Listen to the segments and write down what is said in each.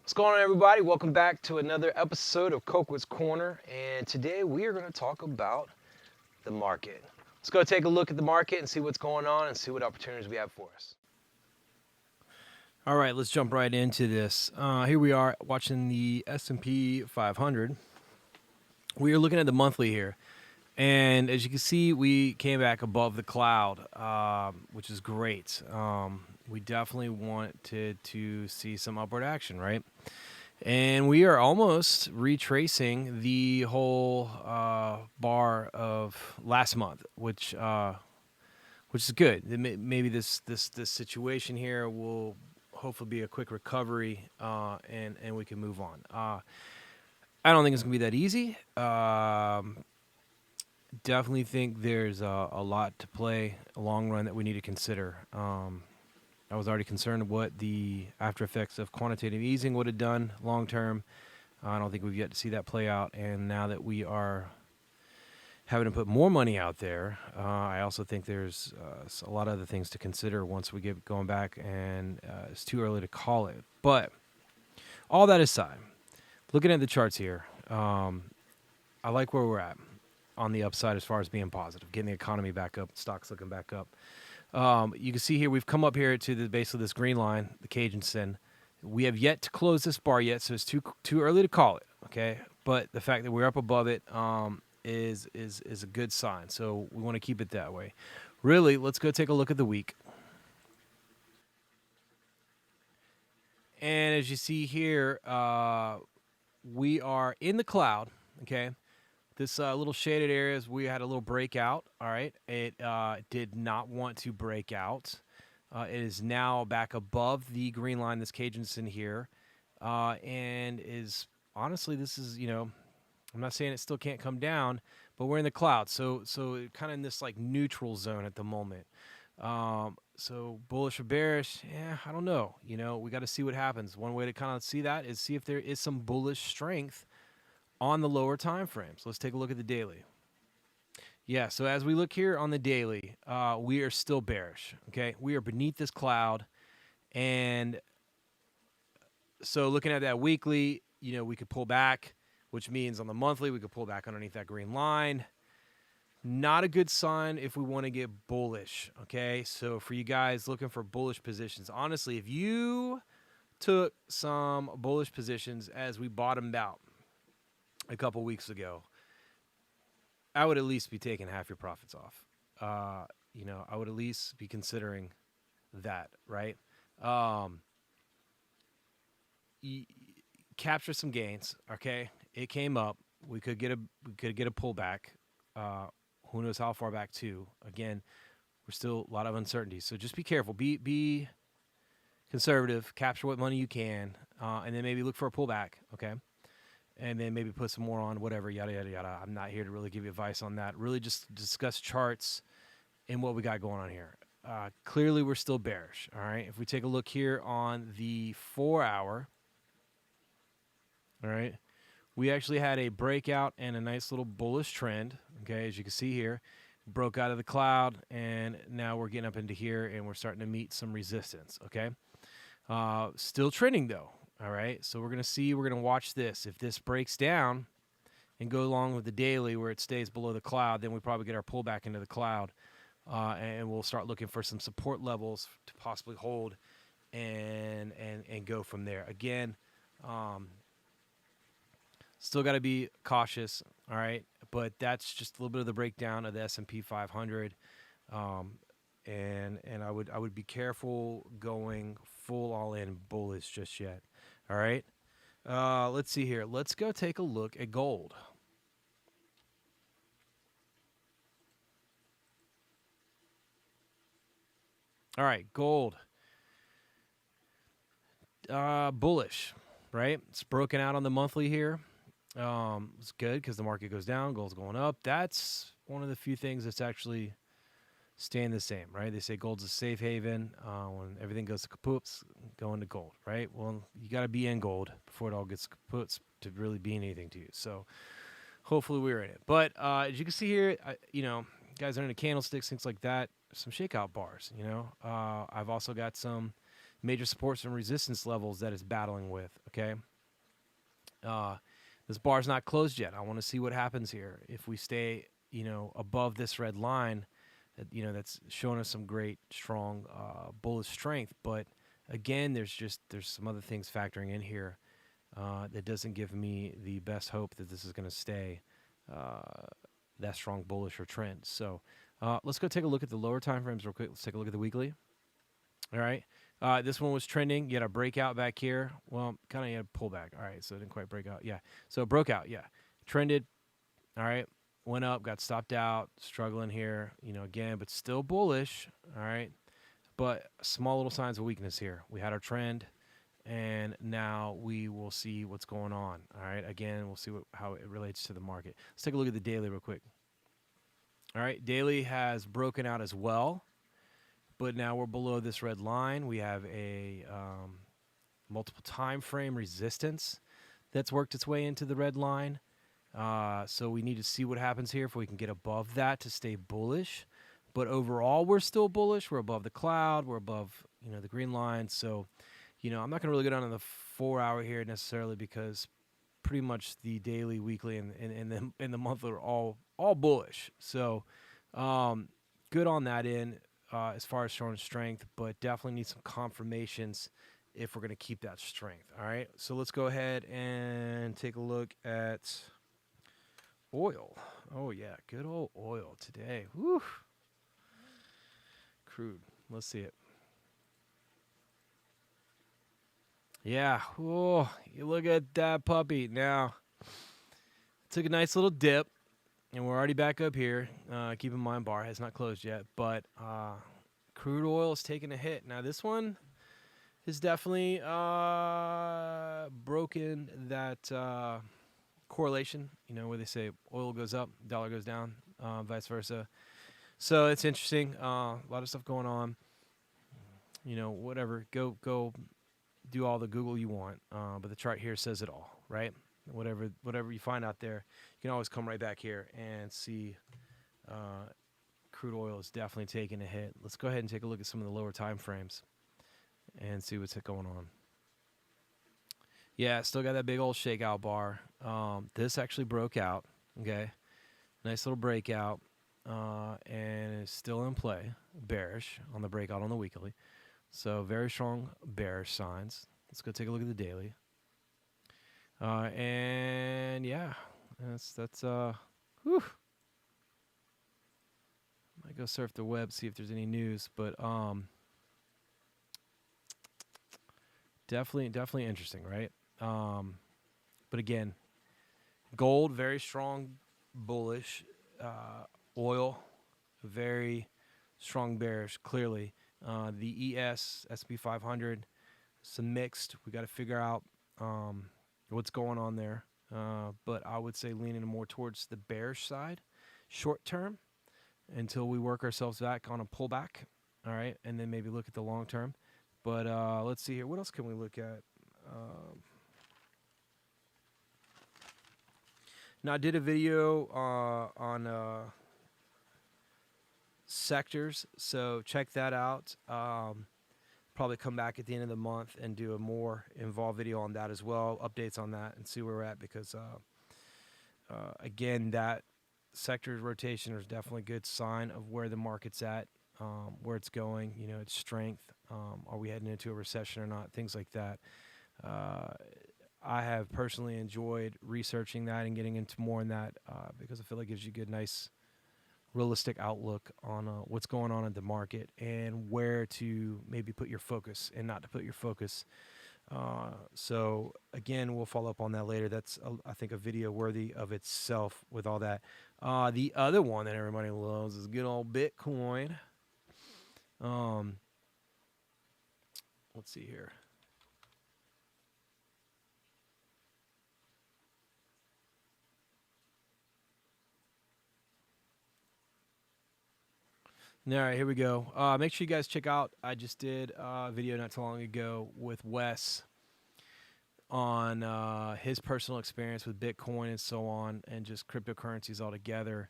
What's going on, everybody? Welcome back to another episode of Cokewood's Corner. And today we are going to talk about the market. Let's go take a look at the market and see what's going on and see what opportunities we have for us. All right, let's jump right into this. Here we are watching the S&P 500. We are looking at the monthly here, and as you can see, we came back above the cloud, which is great. We definitely wanted to see some upward action, right? And we are almost retracing the whole bar of last month, which is good. Maybe this situation here will hopefully be a quick recovery, and we can move on. I don't think it's gonna be that easy. Definitely think there's a lot to play a long run that we need to consider. I was already concerned what the after effects of quantitative easing would have done long term. I don't think we've yet to see that play out, and now that we are having to put more money out there, I also think there's a lot of other things to consider once we get going back, and it's too early to call it. But all that aside, looking at the charts here, I like where we're at on the upside as far as being positive, getting the economy back up, stocks looking back up. You can see here we've come up here to the base of this green line, the Cajun Sin. We have yet to close this bar yet, so it's too early to call it. Okay, but the fact that we're up above it is a good sign. So we want to keep it that way. Really, let's go take a look at the week. And as you see here, we are in the cloud. Okay, this little shaded areas, we had a little breakout. All right, it did not want to break out. It is now back above the green line, this Cajun Sin here, and is honestly, this is I'm not saying it still can't come down, but we're in the cloud, so kind of in this like neutral zone at the moment. So bullish or bearish, I don't know. We got to see what happens. One way to kind of see that is see if there is some bullish strength on the lower time frames. Let's take a look at the daily. Yeah, so as we look here on the daily, we are still bearish. Okay, we are beneath this cloud, and so looking at that weekly, we could pull back, which means on the monthly we could pull back underneath that green line. Not a good sign if we want to get bullish. Okay, so for you guys looking for bullish positions, honestly, if you took some bullish positions as we bottomed out a couple weeks ago, I would at least be taking half your profits off. I would at least be considering that, right? Um, Capture some gains. Okay, it came up. We could get a pullback. Who knows how far back to? Again, we're still a lot of uncertainty. So just be careful. Be conservative. Capture what money you can, and then maybe look for a pullback. Okay, and then maybe put some more on. Whatever. Yada yada yada. I'm not here to really give you advice on that. Really, just discuss charts and what we got going on here. Clearly, we're still bearish. All right. If we take a look here on the 4-hour, all right, we actually had a breakout and a nice little bullish trend. Okay, as you can see here, broke out of the cloud, and now we're getting up into here, and we're starting to meet some resistance. Okay, still trending though. All right, so we're gonna watch this. If this breaks down and go along with the daily where it stays below the cloud, then we probably get our pullback into the cloud, and we'll start looking for some support levels to possibly hold and go from there. Again, still got to be cautious, all right? But that's just a little bit of the breakdown of the S&P 500, and I would be careful going full all in bullish just yet, all right? Let's see here. Let's go take a look at gold. All right, gold. Bullish, right? It's broken out on the monthly here. It's good because the market goes down, gold's going up. That's one of the few things that's actually staying the same, right? They say gold's a safe haven. When everything goes to kapoots, go into gold, right? Well, you got to be in gold before it all gets kapoots to really be anything to you. So hopefully we're in it. But as you can see here, guys are into candlesticks, things like that. Some shakeout bars, I've also got some major supports and resistance levels that it's battling with. Okay. This bar's not closed yet. I want to see what happens here. If we stay, above this red line, that's showing us some great, strong bullish strength. But again, there's some other things factoring in here that doesn't give me the best hope that this is going to stay that strong bullish or trend. So let's go take a look at the lower time frames real quick. Let's take a look at the weekly. All right. This one was trending. You had a breakout back here. Well, kind of had a pullback. All right. So it didn't quite break out. Yeah. So it broke out. Yeah. Trended. All right. Went up, got stopped out, struggling here, again, but still bullish. All right. But small little signs of weakness here. We had our trend, and now we will see what's going on. All right. Again, we'll see how it relates to the market. Let's take a look at the daily real quick. All right. Daily has broken out as well. But now we're below this red line. We have a multiple time frame resistance that's worked its way into the red line. So we need to see what happens here if we can get above that to stay bullish. But overall, we're still bullish. We're above the cloud. We're above, the green line. So, I'm not going to really go down to the 4 hour here necessarily because pretty much the daily, weekly, and the monthly are all bullish. So good on that end. As far as showing strength, but definitely need some confirmations if we're going to keep that strength. All right, so let's go ahead and take a look at oil. Oh, yeah, good old oil today. Woo. Crude. Let's see it. Yeah, oh, you look at that puppy. Now, took a nice little dip. And we're already back up here. Keep in mind, bar has not closed yet, but crude oil is taking a hit. Now, this one is definitely broken that correlation, where they say oil goes up, dollar goes down, vice versa. So it's interesting. A lot of stuff going on. Whatever. Go do all the Google you want. But the chart here says it all, right? Whatever you find out there, you can always come right back here and see crude oil is definitely taking a hit. Let's go ahead and take a look at some of the lower time frames and see what's going on. Yeah, still got that big old shakeout bar. This actually broke out. Okay, nice little breakout, and it's still in play, bearish on the breakout on the weekly. So very strong bearish signs. Let's go take a look at the daily. And yeah, that's whew. Might go surf the web, see if there's any news, but definitely interesting, right? But again, gold, very strong bullish, oil, very strong bearish, clearly. The ES, SP 500, some mixed. We got to figure out what's going on there. But I would say leaning more towards the bearish side, short term, until we work ourselves back on a pullback. All right, and then maybe look at the long term. But let's see here. What else can we look at? Now, I did a video on sectors, so check that out. Probably come back at the end of the month and do a more involved video on that as well, updates on that, and see where we're at, because again, that sector's rotation is definitely a good sign of where the market's at, where it's going, its strength. Are we heading into a recession or not? Things like that. I have personally enjoyed researching that and getting into more in that because I feel like it gives you a good, nice, realistic outlook on what's going on in the market and where to maybe put your focus and not to put your focus. So again, we'll follow up on that later. That's I think a video worthy of itself with all that. The other one that everybody loves is good old Bitcoin. Let's see here. All right, here we go. Make sure you guys check out, I just did a video not too long ago with Wes on his personal experience with Bitcoin and so on, and just cryptocurrencies altogether.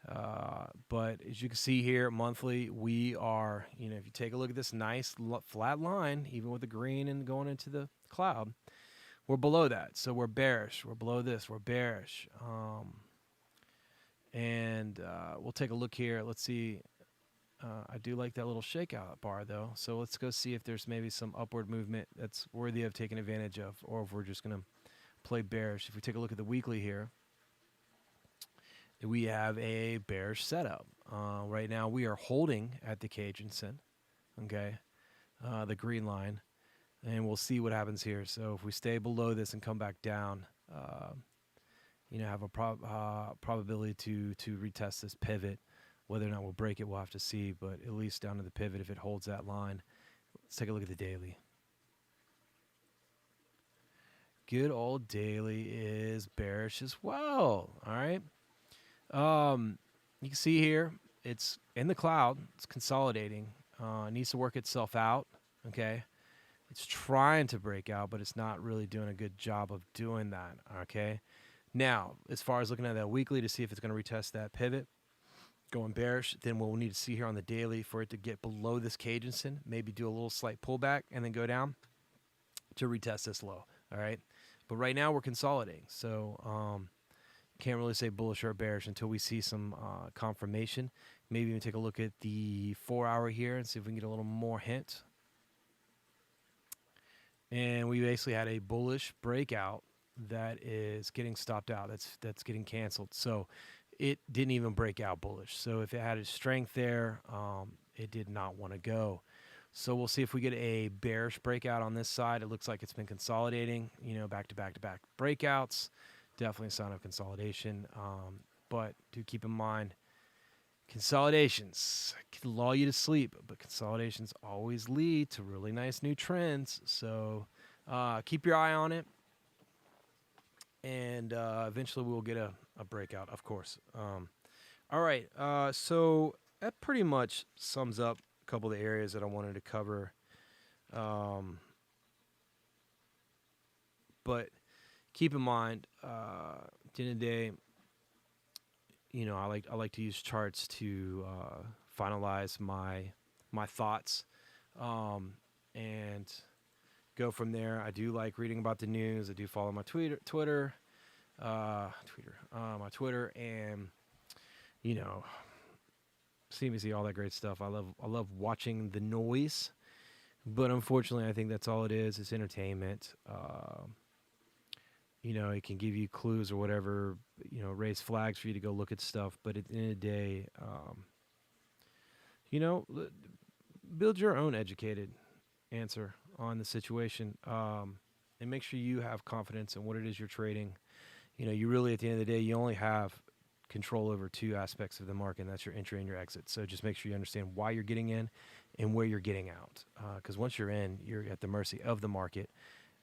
But as you can see here, monthly, we are, if you take a look at this nice flat line, even with the green and going into the cloud, we're below that. So we're bearish. We're below this. We're bearish. And we'll take a look here. Let's see. I do like that little shakeout bar, though. So let's go see if there's maybe some upward movement that's worthy of taking advantage of, or if we're just going to play bearish. If we take a look at the weekly here, we have a bearish setup. Right now, we are holding at the Cajunson, okay, the green line, and we'll see what happens here. So if we stay below this and come back down, have a probability to retest this pivot. Whether or not we'll break it, we'll have to see, but at least down to the pivot if it holds that line. Let's take a look at the daily. Good old daily is bearish as well, all right? You can see here, it's in the cloud. It's consolidating. It needs to work itself out, okay? It's trying to break out, but it's not really doing a good job of doing that, okay? Now, as far as looking at that weekly to see if it's going to retest that pivot, going bearish, then we'll need to see here on the daily for it to get below this Cajunson, maybe do a little slight pullback and then go down to retest this low, all right? But right now we're consolidating, so can't really say bullish or bearish until we see some confirmation. Maybe even take a look at the 4-hour here and see if we can get a little more hint. And we basically had a bullish breakout that is getting stopped out. That's getting canceled. So it didn't even break out bullish. So if it had a strength there, it did not want to go. So we'll see if we get a bearish breakout on this side. It looks like it's been consolidating, back to back to back breakouts. Definitely a sign of consolidation. But do keep in mind, consolidations can lull you to sleep, but consolidations always lead to really nice new trends. So keep your eye on it. And eventually we'll get a breakout, of course. All right. So that pretty much sums up a couple of the areas that I wanted to cover. But keep in mind, at the end of the day, I like to use charts to finalize my thoughts, and go from there. I do like reading about the news. I do follow my Twitter, my Twitter, and CNBC, all that great stuff. I love watching the noise, but unfortunately, I think that's all it is. It's entertainment. It can give you clues or whatever, raise flags for you to go look at stuff. But at the end of the day, build your own educated answer on the situation, and make sure you have confidence in what it is you're trading. You really, at the end of the day, you only have control over two aspects of the market, and that's your entry and your exit. So just make sure you understand why you're getting in and where you're getting out. Because once you're in, you're at the mercy of the market.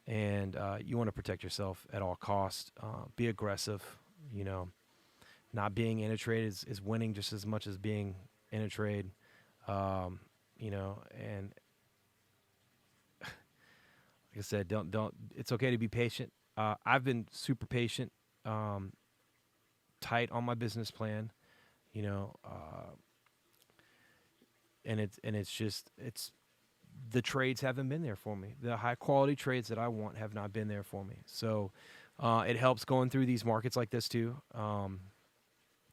And you want to protect yourself at all costs. Be aggressive. Not being in a trade is winning just as much as being in a trade. And like I said, don't. It's okay to be patient. I've been super patient, tight on my business plan. And it's the trades haven't been there for me. The high quality trades that I want have not been there for me. So it helps going through these markets like this too,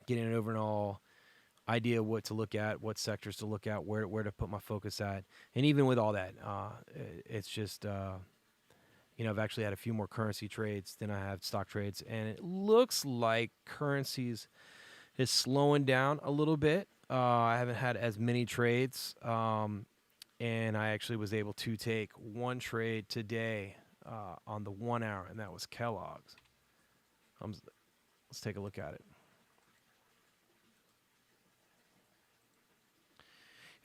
getting an overall idea of what to look at, what sectors to look at, where to put my focus at. And even with all that, it's just, I've actually had a few more currency trades than I have stock trades. And it looks like currencies is slowing down a little bit. I haven't had as many trades. And I actually was able to take one trade today on the 1 hour, and that was Kellogg's. Let's take a look at it.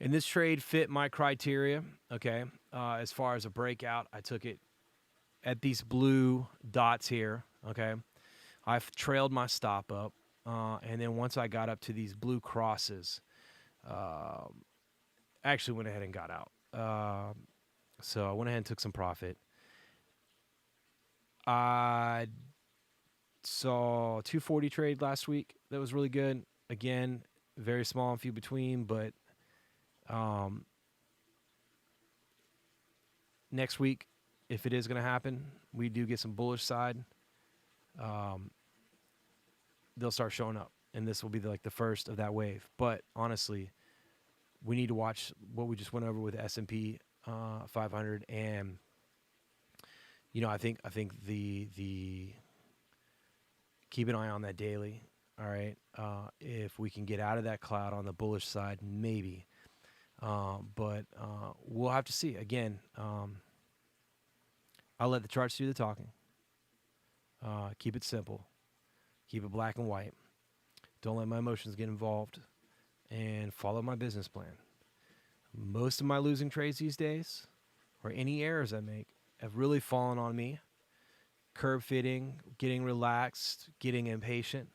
And this trade fit my criteria, okay? As far as a breakout, I took it at these blue dots here, okay? I've trailed my stop up, and then once I got up to these blue crosses, actually went ahead and got out. So I went ahead and took some profit. I saw 240 trade last week. That was really good. again, very small and few between, but next week, if it is going to happen, we do get some bullish side. They'll start showing up, and this will be like the first of that wave. But honestly, we need to watch what we just went over with S&P 500, and I think the keep an eye on that daily. All right, if we can get out of that cloud on the bullish side, maybe. But we'll have to see. Again, I'll let the charts do the talking. Keep it simple. Keep it black and white. Don't let my emotions get involved, and follow my business plan. Most of my losing trades these days, or any errors I make, have really fallen on me. Curve fitting, getting relaxed, getting impatient,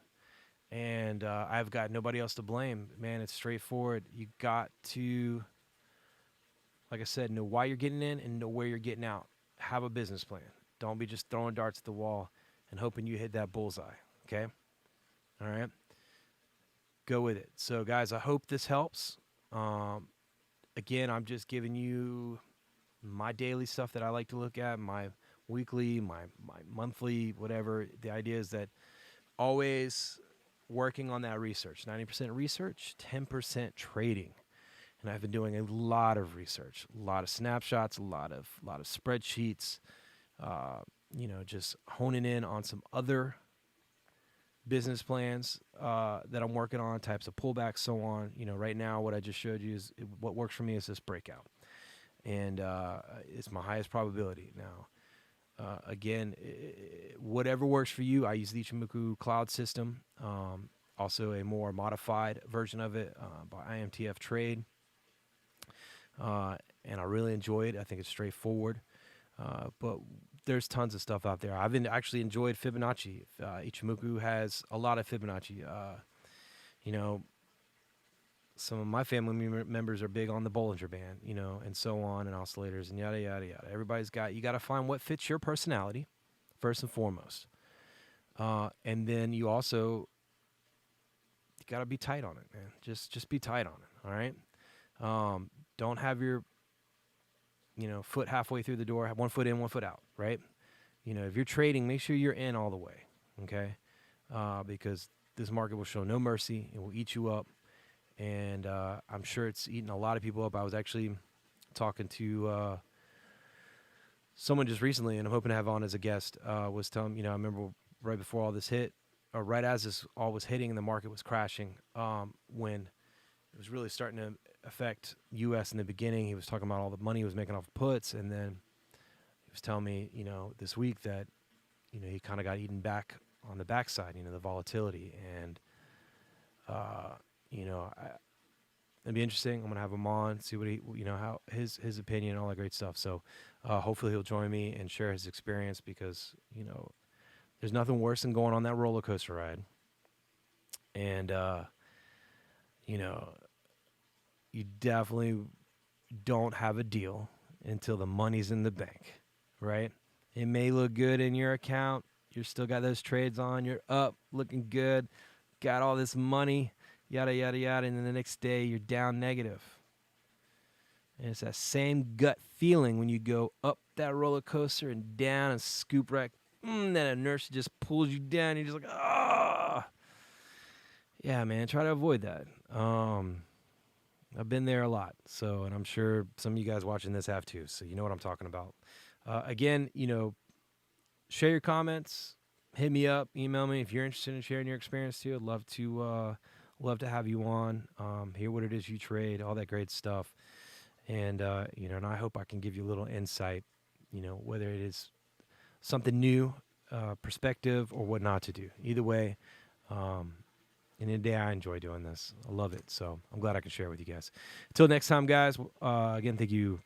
and I've got nobody else to blame. Man, it's straightforward. You got to, like I said, know why you're getting in and know where you're getting out. Have a business plan. Don't be just throwing darts at the wall and hoping you hit that bullseye. Okay? All right? Go with it. So, guys, I hope this helps. Again, I'm just giving you my daily stuff that I like to look at, my weekly, my monthly, whatever. The idea is that always working on that research. 90% research, 10% trading. And I've been doing a lot of research, a lot of snapshots, a lot of spreadsheets, just honing in on some other business plans that I'm working on, types of pullbacks, so on. Right now, what I just showed you is what works for me is this breakout. And it's my highest probability. Now, again, whatever works for you, I use the Ichimoku cloud system, also a more modified version of it by IMTF Trade. And I really enjoy it. I think it's straightforward. But there's tons of stuff out there. I've actually enjoyed Fibonacci. Ichimoku has a lot of Fibonacci. Some of my family members are big on the Bollinger Band, and so on, and oscillators, and yada, yada, yada. You got to find what fits your personality, first and foremost. And then you got to be tight on it, man. Just be tight on it, all right? Don't have your foot halfway through the door, have 1 foot in, 1 foot out, right? If you're trading, make sure you're in all the way, okay? Because this market will show no mercy. It will eat you up, and I'm sure it's eating a lot of people up. I was actually talking to someone just recently, and I'm hoping to have on as a guest, was telling, I remember right before all this hit, or right as this all was hitting and the market was crashing, when it was really starting to affect U.S. in the beginning. He was talking about all the money he was making off puts, and then he was telling me, this week that, he kind of got eaten back on the backside, the volatility, and it'd be interesting. I'm gonna have him on, see what he, how his opinion, all that great stuff. So hopefully he'll join me and share his experience, because there's nothing worse than going on that roller coaster ride, and you definitely don't have a deal until the money's in the bank, right? It may look good in your account. You're still got those trades on. You're up, looking good, got all this money, yada, yada, yada. And then the next day, you're down negative. And it's that same gut feeling when you go up that roller coaster and down and scoop right. That inertia just pulls you down. You're just like, ah. Yeah, man, try to avoid that. I've been there a lot, and I'm sure some of you guys watching this have too, so you know what I'm talking about. Again, share your comments, hit me up, email me if you're interested in sharing your experience too. I'd love to have you on, hear what it is you trade, all that great stuff, and and I hope I can give you a little insight, whether it is something new, perspective, or what not to do. Either way. And in the day, I enjoy doing this. I love it. So I'm glad I can share it with you guys. Until next time, guys, again, thank you